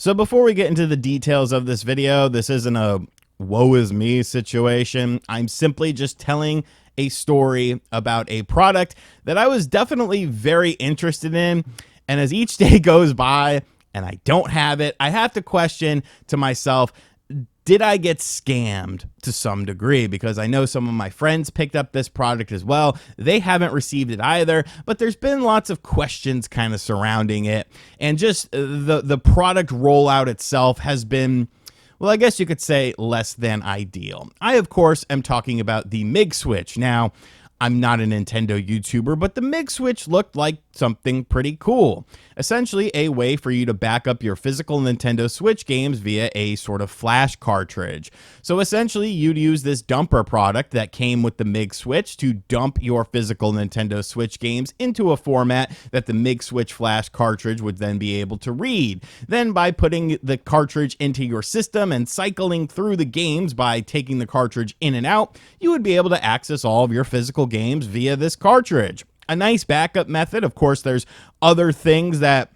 So before we get into the details of this video, this isn't a woe is me situation. I'm simply just telling a story about a product that I was definitely very interested in. And as each day goes by and I don't have it, I have to question to myself, did I get scammed to some degree? Because I know some of my friends picked up this product as well. They haven't received it either, but there's been lots of questions kind of surrounding it. And just the product rollout itself has been, well, I guess you could say less than ideal. I, of course, am talking about the MiG Switch. Now, I'm not a Nintendo YouTuber, but the MiG Switch looked like something pretty cool. Essentially a way for you to back up your physical Nintendo Switch games via a sort of flash cartridge. So essentially you'd use this dumper product that came with the MiG Switch to dump your physical Nintendo Switch games into a format that the MiG Switch flash cartridge would then be able to read. Then by putting the cartridge into your system and cycling through the games by taking the cartridge in and out, you would be able to access all of your physical games via this cartridge. A nice backup method. Of course, there's other things that,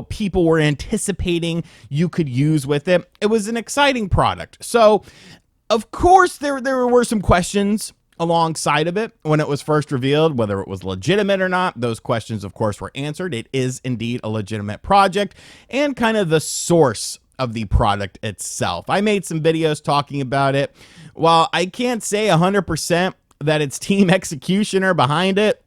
people were anticipating you could use with it. It was an exciting product. So, of course, there were some questions alongside of it when it was first revealed, whether it was legitimate or not. Those questions, of course, were answered. It is indeed a legitimate project and kind of the source of the product itself. I made some videos talking about it. While I can't say 100% that it's Team Executioner behind it,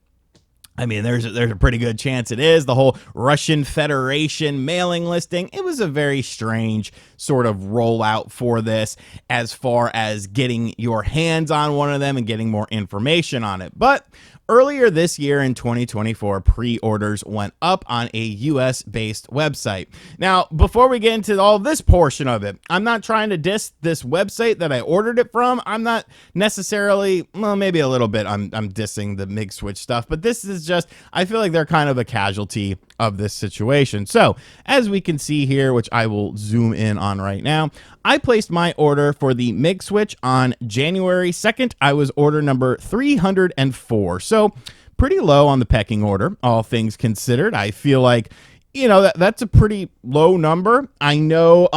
I mean, there's a pretty good chance it is. The whole Russian Federation mailing listing, it was a very strange sort of rollout for this as far as getting your hands on one of them and getting more information on it. But earlier this year in 2024, pre-orders went up on a US-based website. Now, before we get into all this portion of it, I'm not trying to diss this website that I ordered it from. I'm not necessarily, well, maybe a little bit, I'm dissing the MiG Switch stuff, but this is just, I feel like they're kind of a casualty of this situation. So, as we can see here, which I will zoom in on right now, I placed my order for the MiG Switch on January 2nd. I was order number 304. So pretty low on the pecking order, all things considered. I feel like, that's a pretty low number. I know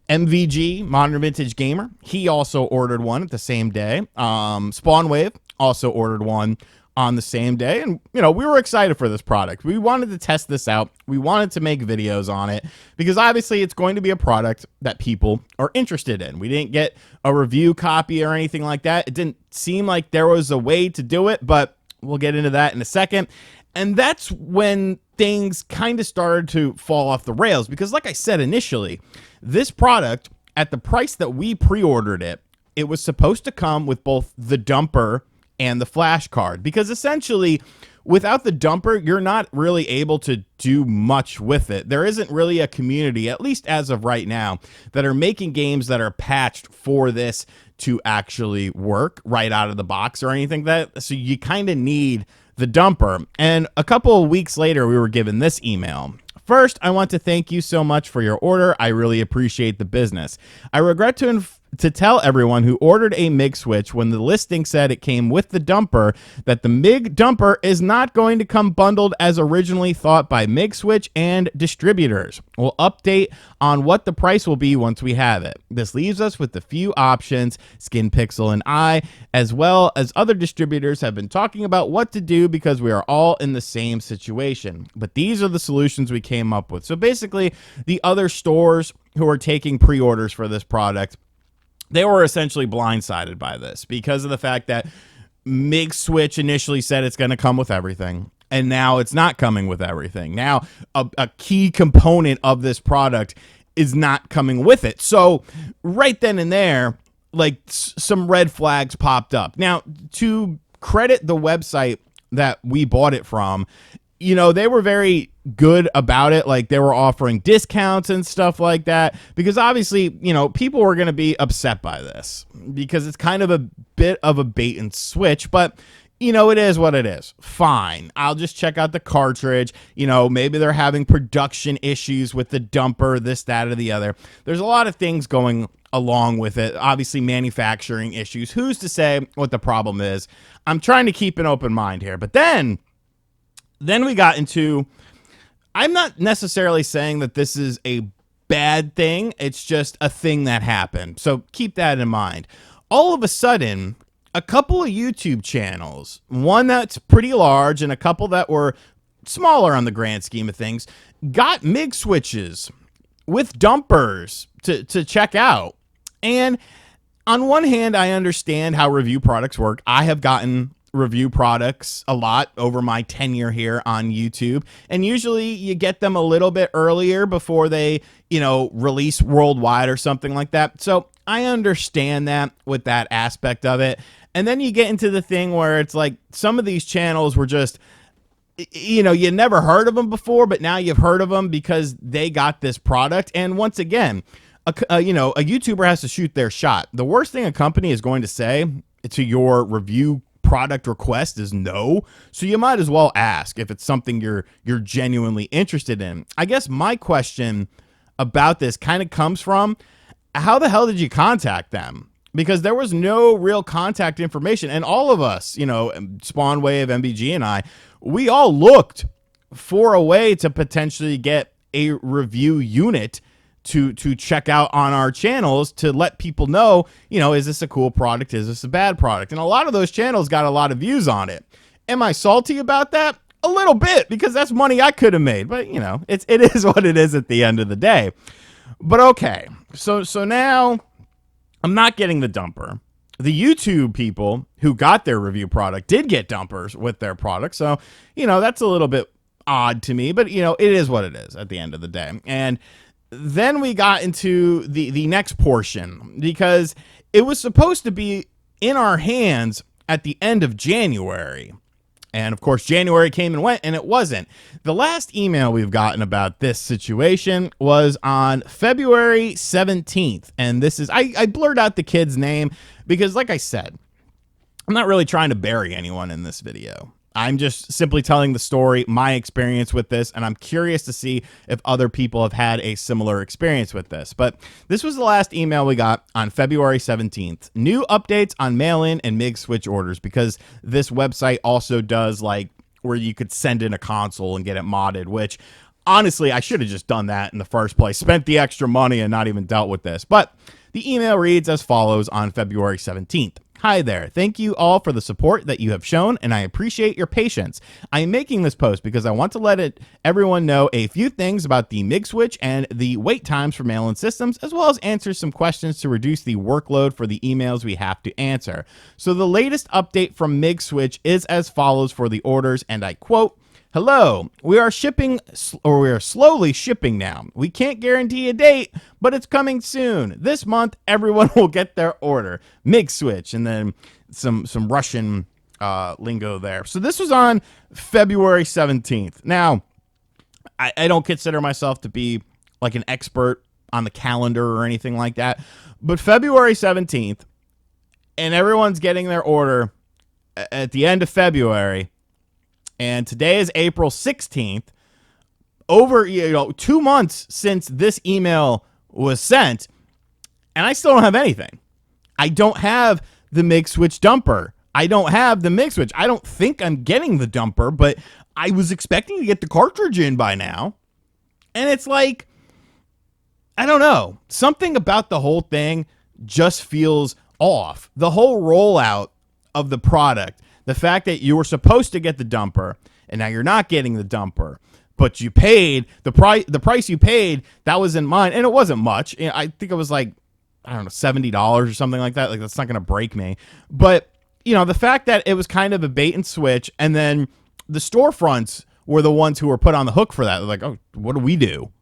MVG, Modern Vintage Gamer, he also ordered one at the same day. Spawnwave also ordered one on the same day. And, we were excited for this product. We wanted to test this out. We wanted to make videos on it because obviously it's going to be a product that people are interested in. We didn't get a review copy or anything like that. It didn't seem like there was a way to do it, but we'll get into that in a second. And that's when things kind of started to fall off the rails because, like I said initially, this product, at the price that we pre-ordered it, it was supposed to come with both the dumper and the flash card, because essentially without the dumper, you're not really able to do much with it. There isn't really a community, at least as of right now, that are making games that are patched for this to actually work right out of the box or anything like that. So you kind of need the dumper. And a couple of weeks later, we were given this email. First, I want to thank you so much for your order. I really appreciate the business. I regret to tell everyone who ordered a MiG Switch when the listing said it came with the dumper that the MiG dumper is not going to come bundled as originally thought by MiG Switch and distributors. We'll update on what the price will be once we have it. This leaves us with a few options, Skin Pixel and I, as well as other distributors have been talking about what to do because we are all in the same situation. But these are the solutions we came up with. So basically, the other stores who are taking pre-orders for this product, they were essentially blindsided by this because of the fact that MiG Switch initially said it's going to come with everything, and now it's not coming with everything. Now, a key component of this product is not coming with it. So right then and there, like, some red flags popped up. Now, to credit the website that we bought it from, they were very good about it. Like, they were offering discounts and stuff like that because obviously, people were going to be upset by this because it's kind of a bit of a bait and switch, but it is what it is. Fine. I'll just check out the cartridge. Maybe they're having production issues with the dumper, this, that, or the other. There's a lot of things going along with it. Obviously, manufacturing issues. Who's to say what the problem is? I'm trying to keep an open mind here, but then we got into, I'm not necessarily saying that this is a bad thing. It's just a thing that happened. So keep that in mind. All of a sudden, a couple of YouTube channels, one that's pretty large and a couple that were smaller on the grand scheme of things, got MIG switches with dumpers to check out. And on one hand, I understand how review products work. I have gotten review products a lot over my tenure here on YouTube, and usually you get them a little bit earlier before they, release worldwide or something like that. So I understand that with that aspect of it. And then you get into the thing where it's like some of these channels were just, you never heard of them before, but now you've heard of them because they got this product. And once again, a YouTuber has to shoot their shot. The worst thing a company is going to say to your review product request is no. So you might as well ask if it's something you're genuinely interested in. I guess my question about this kind of comes from, how the hell did you contact them? Because there was no real contact information. And all of us, Spawnwave, MBG, and I, we all looked for a way to potentially get a review unit to check out on our channels to let people know, is this a cool product? Is this a bad product? And a lot of those channels got a lot of views on it. Am I salty about that? A little bit, because that's money I could have made. But, it is what it is at the end of the day. But okay, so now I'm not getting the dumper. The YouTube people who got their review product did get dumpers with their product. So, that's a little bit odd to me, but, it is what it is at the end of the day. And then we got into the next portion, because it was supposed to be in our hands at the end of January. And of course, January came and went, and it wasn't. The last email we've gotten about this situation was on February 17th. And this is, I blurred out the kid's name because, like I said, I'm not really trying to bury anyone in this video. I'm just simply telling the story, my experience with this, and I'm curious to see if other people have had a similar experience with this. But this was the last email we got on February 17th. New updates on mail-in and MIG switch orders, because this website also does like where you could send in a console and get it modded, which honestly, I should have just done that in the first place, spent the extra money and not even dealt with this. But the email reads as follows on February 17th. Hi there. Thank you all for the support that you have shown, and I appreciate your patience. I am making this post because I want to let everyone know a few things about the MIG switch and the wait times for mail-in systems, as well as answer some questions to reduce the workload for the emails we have to answer. So the latest update from MIG switch is as follows for the orders, and I quote, "Hello, we are slowly shipping now. We can't guarantee a date, but it's coming soon. This month, everyone will get their order. MIG switch," and then some Russian lingo there. So this was on February 17th. Now, I don't consider myself to be like an expert on the calendar or anything like that, but February 17th, and everyone's getting their order at the end of February. And today is April 16th, over 2 months since this email was sent, and I still don't have anything. I don't have the MIG switch dumper. I don't have the MIG switch. I don't think I'm getting the dumper, but I was expecting to get the cartridge in by now. And it's like, I don't know. Something about the whole thing just feels off. The whole rollout of the product. The fact that you were supposed to get the dumper and now you're not getting the dumper, but you paid the price you paid, that was in mind, and it wasn't much. I think it was like, I don't know, $70 or something like that. Like, that's not going to break me. But, the fact that it was kind of a bait and switch, and then the storefronts were the ones who were put on the hook for that. They're like, oh, what do we do?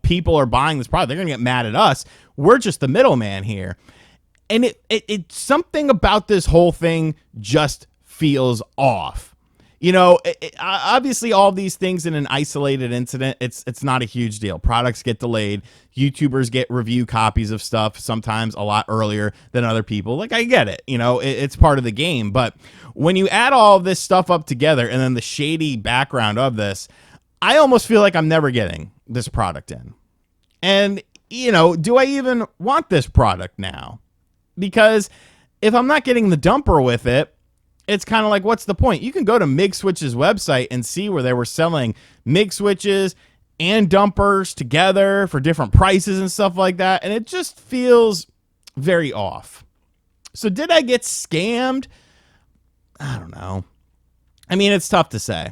People are buying this product. They're going to get mad at us. We're just the middleman here. And it's something about this whole thing just feels off. Obviously all these things in an isolated incident, it's not a huge deal. Products get delayed. YouTubers get review copies of stuff sometimes a lot earlier than other people. Like, I get it. It's part of the game. But when you add all of this stuff up together and then the shady background of this, I almost feel like I'm never getting this product in. And, do I even want this product now? Because if I'm not getting the dumper with it, it's kind of like, what's the point? You can go to MIG Switch's website and see where they were selling MIG switches and dumpers together for different prices and stuff like that. And it just feels very off. So did I get scammed? I don't know. I mean, it's tough to say.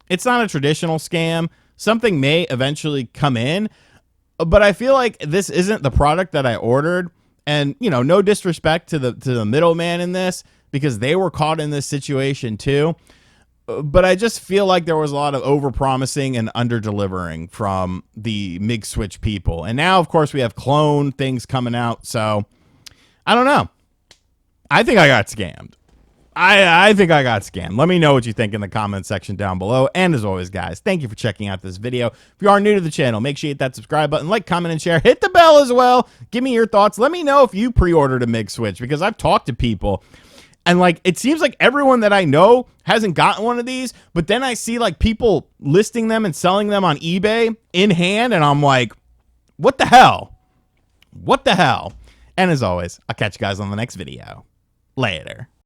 It's not a traditional scam. Something may eventually come in, but I feel like this isn't the product that I ordered. And, you know, no disrespect to the middleman in this, because they were caught in this situation too. But I just feel like there was a lot of over-promising and under-delivering from the MIG switch people. And now, of course, we have clone things coming out. So I don't know. I think I got scammed. I think I got scammed. Let me know what you think in the comment section down below. And as always, guys, thank you for checking out this video. If you are new to the channel, make sure you hit that subscribe button, like, comment, and share. Hit the bell as well. Give me your thoughts. Let me know if you pre-ordered a MIG switch, because I've talked to people, and like it seems like everyone that I know hasn't gotten one of these, but then I see like people listing them and selling them on eBay in hand, and I'm like, what the hell? What the hell? And as always, I'll catch you guys on the next video. Later.